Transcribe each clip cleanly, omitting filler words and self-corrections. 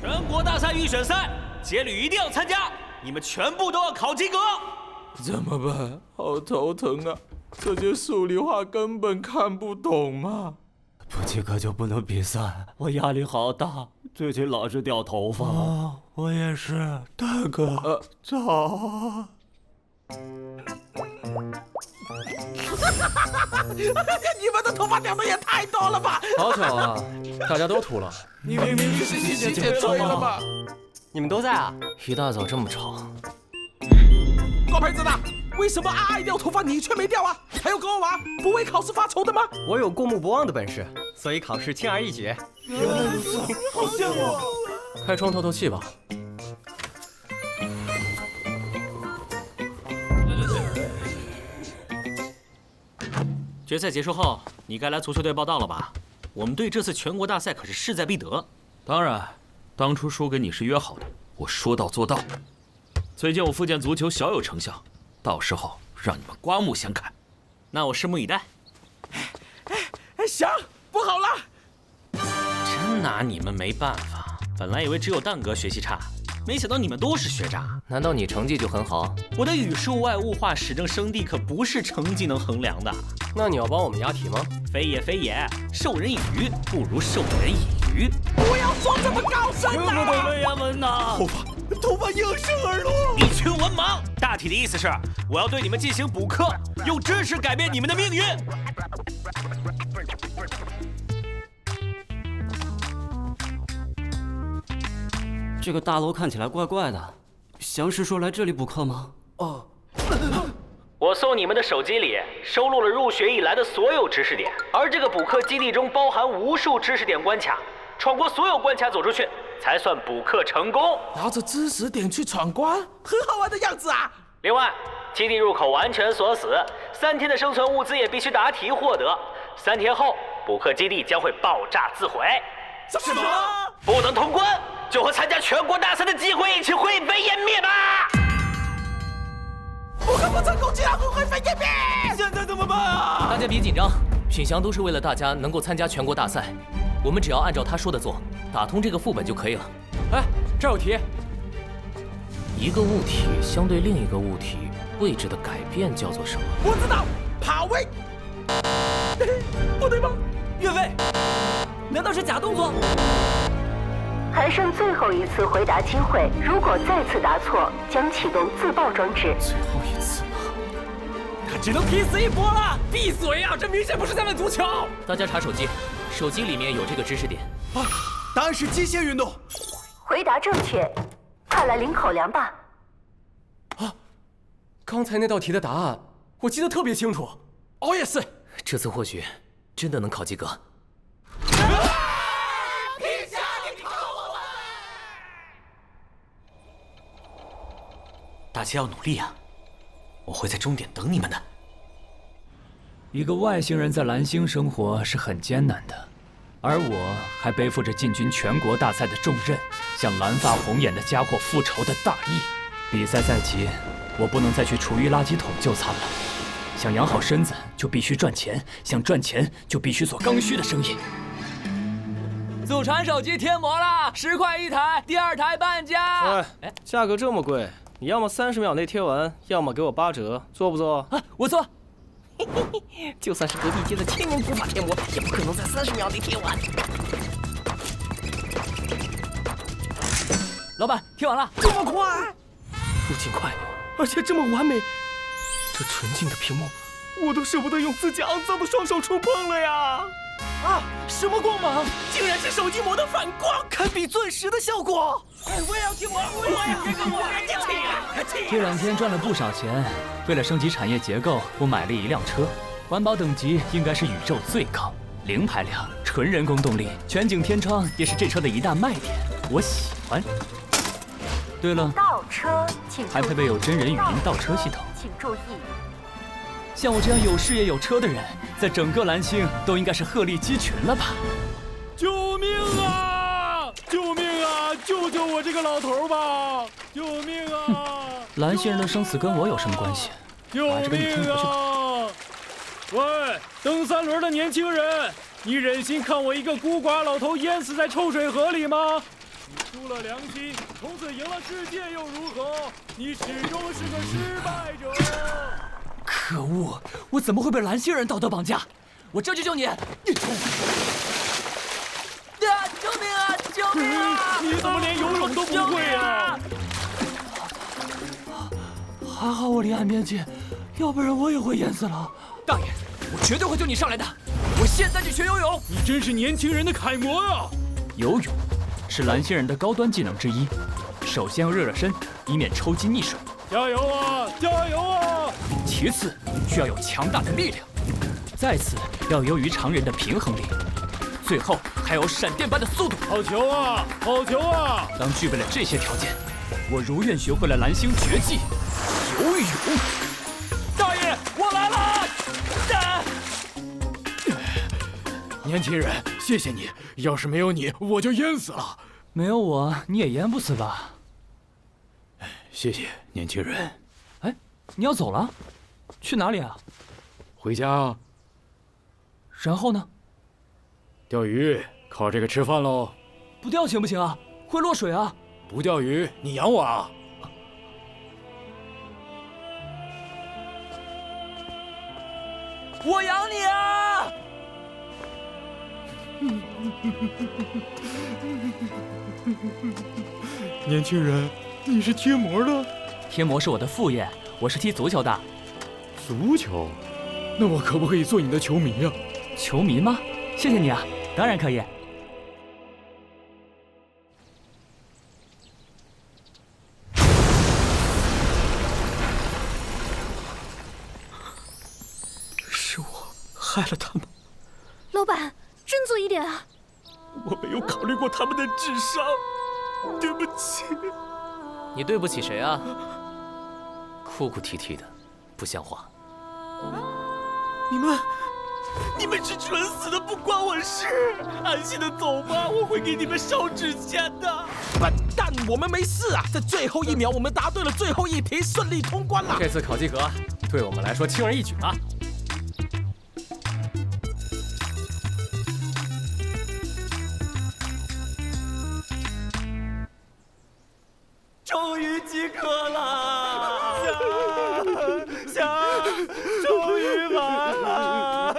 全国大赛预选赛，接力一定要参加，你们全部都要考及格。怎么办？好头疼啊！这些数理化根本看不懂嘛。不及格就不能比赛，我压力好大，最近老是掉头发。我也是，大哥。早。你们的头发掉的也太多了吧！好巧啊，大家都秃了。你明明是细节吹了吧？你们都在啊？一大早这么吵。瓜培子呢？为什么阿爱掉头发，你却没掉啊？还有狗娃，不为考试发愁的吗？我有过目不忘的本事，所以考试轻而易举。原来如此，好羡慕。开窗透透气吧。决赛结束后，你该来足球队报道了吧？我们队这次全国大赛可是势在必得。当然，当初输给你是约好的，我说到做到。最近我复健足球小有成效，到时候让你们刮目相看。那我拭目以待。行，不好了！真拿你们没办法。本来以为只有蛋哥学习差，没想到你们都是学渣。难道你成绩就很好？我的语数外物化史政生地可不是成绩能衡量的。那你要帮我们押题吗？非也非也，授人以鱼不如授人以渔。不要说这么高深听不懂啊！文言文呐！头发应声而落。一群文盲。大体的意思是，我要对你们进行补课，用知识改变你们的命运。这个大楼看起来怪怪的，详是说来这里补课吗？哦。我送你们的手机里收录了入学以来的所有知识点，而这个补课基地中包含无数知识点关卡，闯过所有关卡走出去，才算补课成功。拿着知识点去闯关，很好玩的样子啊！另外，基地入口完全锁死，3天的生存物资也必须答题获得。3天后，补课基地将会爆炸自毁。什么？不能通关，就和参加全国大赛的机会一起灰飞烟灭吧！补课不成功，竟然会灰飞烟灭！现在怎么办啊？大家别紧张，许翔都是为了大家能够参加全国大赛，我们只要按照他说的做，打通这个副本就可以了。哎，这儿有题。一个物体相对另一个物体位置的改变叫做什么？我知道，跑位。不对吧？岳飞，难道是假动作？还剩最后一次回答机会，如果再次答错，将启动自爆装置。最后一次了，他只能拼死一搏了！闭嘴啊！这明显不是在问足球。大家查手机，手机里面有这个知识点。啊，答案是机械运动。回答正确，快来领口粮吧。啊，刚才那道题的答案我记得特别清楚。我也是。这次或许真的能考及格。大家要努力啊！我会在终点等你们的。一个外星人在蓝星生活是很艰难的，而我还背负着进军全国大赛的重任，向蓝发红眼的家伙复仇的大义。比赛在即，我不能再去厨余垃圾桶就餐了。想养好身子，就必须赚钱；想赚钱，就必须做刚需的生意。祖传手机贴膜啦，10块一台，第2台半价。喂，价格这么贵，你要么30秒内贴完，要么给我8折，做不做？啊，我做。就算是隔壁街的天龙古法贴膜，也不可能在30秒内贴完。老板，贴完了。这么快？不仅快，而且这么完美。这纯净的屏幕，我都舍不得用自己肮脏的双手触碰了呀！啊，什么光芒？竟然是手机膜的反光，堪比钻石的效果！我也要贴膜，我也要这个，我赶紧贴啊！这2天赚了不少钱，为了升级产业结构，我买了一辆车，环保等级应该是宇宙最高，0排量，纯人工动力，全景天窗也是这车的一大卖点，我喜欢。对了，倒车，请还配备有真人语音倒车系统。请注意，像我这样有事业有车的人，在整个蓝星都应该是鹤立鸡群了吧？救命啊！救命啊！救救我这个老头吧！救命啊！蓝星人的生死跟我有什么关系？救命啊！喂，蹬3轮的年轻人，你忍心看我一个孤寡老头淹死在臭水河里吗？输了良心，从此赢了世界又如何？你始终是个失败者。可恶！我怎么会被蓝星人道德绑架？我这就救你！啊！救命啊！救命啊！你怎么连游泳都不会啊？还好我离岸边近，要不然我也会淹死了。大爷，我绝对会救你上来的！我现在就学游泳。你真是年轻人的楷模呀！游泳是蓝星人的高端技能之一，首先要热热身，以免抽筋溺水。加油啊！加油啊！其次需要有强大的力量，再次要优于常人的平衡力，最后还有闪电般的速度。好球啊！好球啊！当具备了这些条件，我如愿学会了蓝星绝技游泳。大爷，我来了！年轻人，谢谢你，要是没有你，我就淹死了。没有我，你也淹不死吧？谢谢，年轻人。哎，你要走了？去哪里啊？回家啊。然后呢？钓鱼，靠这个吃饭喽。不钓行不行啊？会落水啊。不钓鱼，你养我啊？我养你啊！年轻人，你是贴膜的？贴膜是我的副业，我是踢足球的。足球？那我可不可以做你的球迷啊？球迷吗？谢谢你啊，当然可以。是我害了他们。老板，振作一点啊！我没有考虑过他们的智商，对不起。你对不起谁啊？哭哭啼啼的，不像话。你们是蠢死的，不关我事。安心的走吧，我会给你们烧纸钱的。笨蛋，我们没事啊！在最后一秒，我们答对了最后一题，顺利通关了。这次考及格，对我们来说轻而易举啊。终于及格了，翔，终于完了。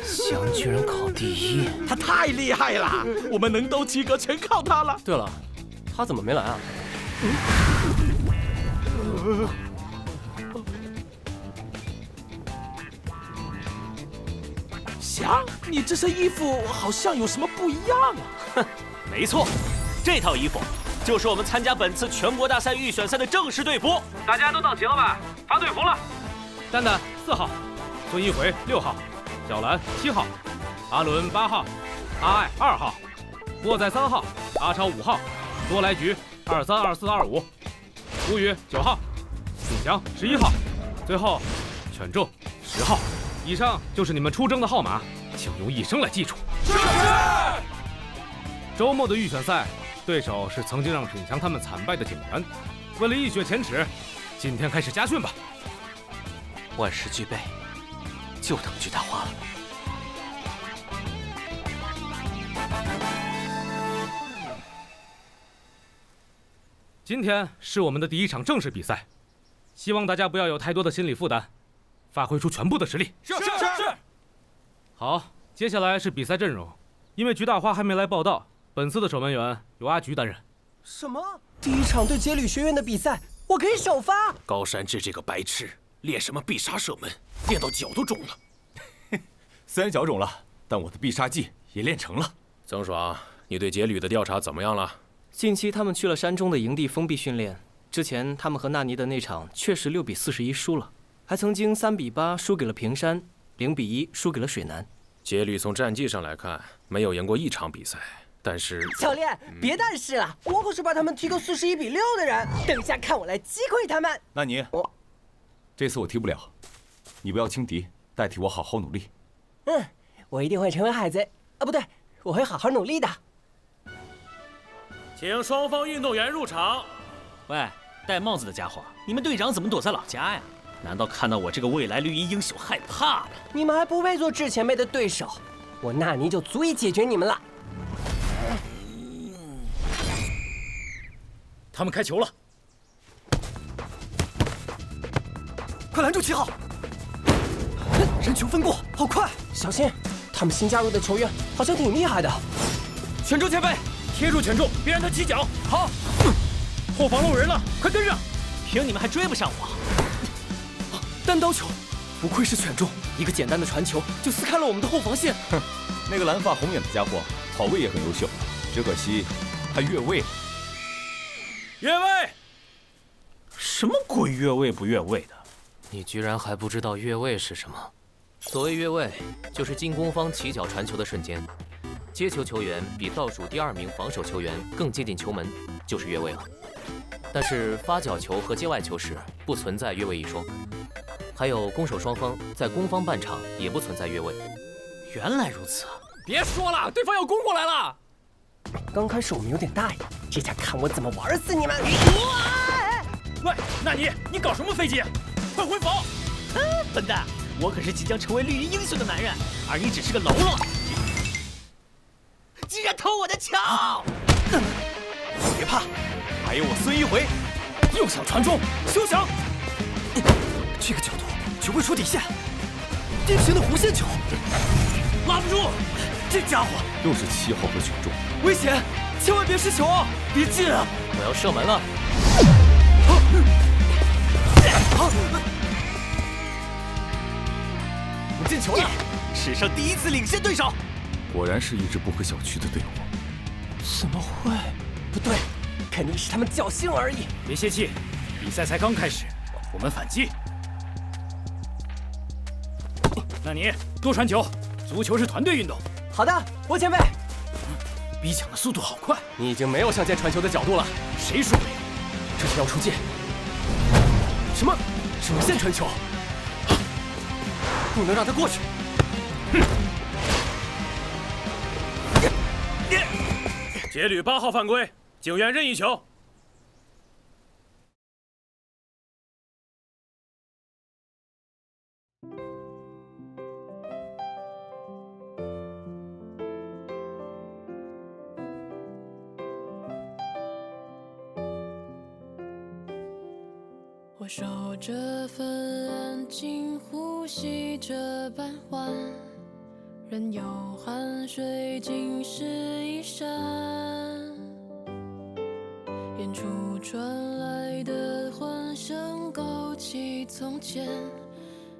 翔居然考第一，他太厉害了，我们能都及格全靠他了。对了，他怎么没来啊？翔，你这身衣服好像有什么不一样啊？哼，没错，这套衣服就是我们参加本次全国大赛预选赛的正式队服。大家都到齐了吧？发队服了。蛋蛋4号，孙一回6号，小兰7号，阿伦8号，阿爱2号，沃仔3号，阿超5号，多来局232425，吴宇9号，景祥11号，最后犬正10号。以上就是你们出征的号码，请用一生来记住。是。周末的预选赛，对手是曾经让沈翔他们惨败的警员。为了一雪前耻，今天开始家训吧。万事俱备，就等菊大花了。今天是我们的第一场正式比赛，希望大家不要有太多的心理负担，发挥出全部的实力。是。好，接下来是比赛阵容。因为菊大花还没来报道，本次的守门员由阿菊担任。什么？第一场对节旅学院的比赛，我可以首发？高山志这个白痴，练什么必杀射门，练到脚都肿了。虽然脚肿了，但我的必杀技也练成了。曾爽，你对节旅的调查怎么样了？近期他们去了山中的营地封闭训练。之前他们和纳尼的那场确实6比41输了，还曾经3比8输给了平山，0比1输给了水南。节旅从战绩上来看，没有赢过一场比赛，但是教练，别但是了，我可是把他们踢个41比6的人。等下看我来击溃他们。那你，这次我踢不了，你不要轻敌，代替我好好努力。我一定会成为海贼啊，不对，我会好好努力的。请双方运动员入场。喂，戴帽子的家伙，你们队长怎么躲在老家呀？难道看到我这个未来绿衣英雄害怕了？你们还不配做致前辈的对手。我纳尼就足以解决你们了。他们开球了，快拦住7号！人球分过，好快！小心，他们新加入的球员好像挺厉害的。犬柱前辈，贴住犬柱，别让他起脚。好，后防漏人了，快跟上！凭你们还追不上我？单刀球，不愧是犬柱，一个简单的传球就撕开了我们的后防线。哼，那个蓝发红眼的家伙跑位也很优秀，只可惜他越位。越位！什么鬼越位不越位的？你居然还不知道越位是什么？所谓越位，就是进攻方起脚传球的瞬间，接球球员比倒数第2名防守球员更接近球门，就是越位了。但是发角球和接外球时不存在越位一说，还有攻守双方在攻方半场也不存在越位。原来如此，别说了，对方要攻过来了。刚开始我们有点大意，这下看我怎么玩死你们！喂，纳尼，你搞什么飞机？快回防！笨蛋，我可是即将成为绿衣英雄的男人，而你只是个喽啰，竟然偷我的球！别怕，还有我孙一回。又想传中，休想！这个角度球会出底线，定型的弧线球，拉不住。这家伙又是7号和犬柱，危险！千万别失球啊！别进啊！我要射门了！我们进球了，史上第1次领先对手。果然是一支不可小觑的队伍。怎么会？不对，肯定是他们侥幸而已。别泄气，比赛才刚开始，我们反击。那你多传球，足球是团队运动。好的，郭前辈。逼抢的速度好快，你已经没有向前传球的角度了。谁说没有？这是要出界。什么？主线传球？不能让他过去。节旅8号犯规，警员任意球。我守着份安静，呼吸着半晚，任由汗水浸湿衣衫。远处传来的欢声勾起从前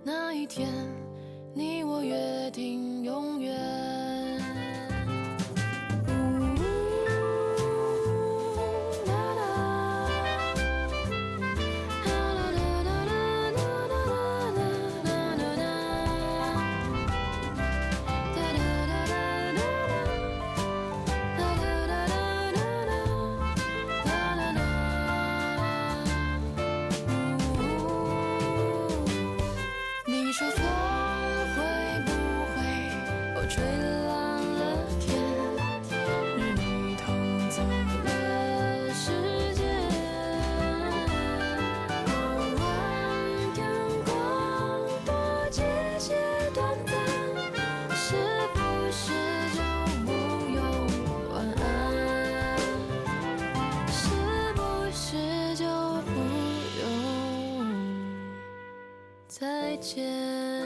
那一天，你我约定永远。你说风会不会吹蓝了天，与你偷走了时间。偶然阳光多节节短暂，是不是就不用晚安？是不是就不用再见？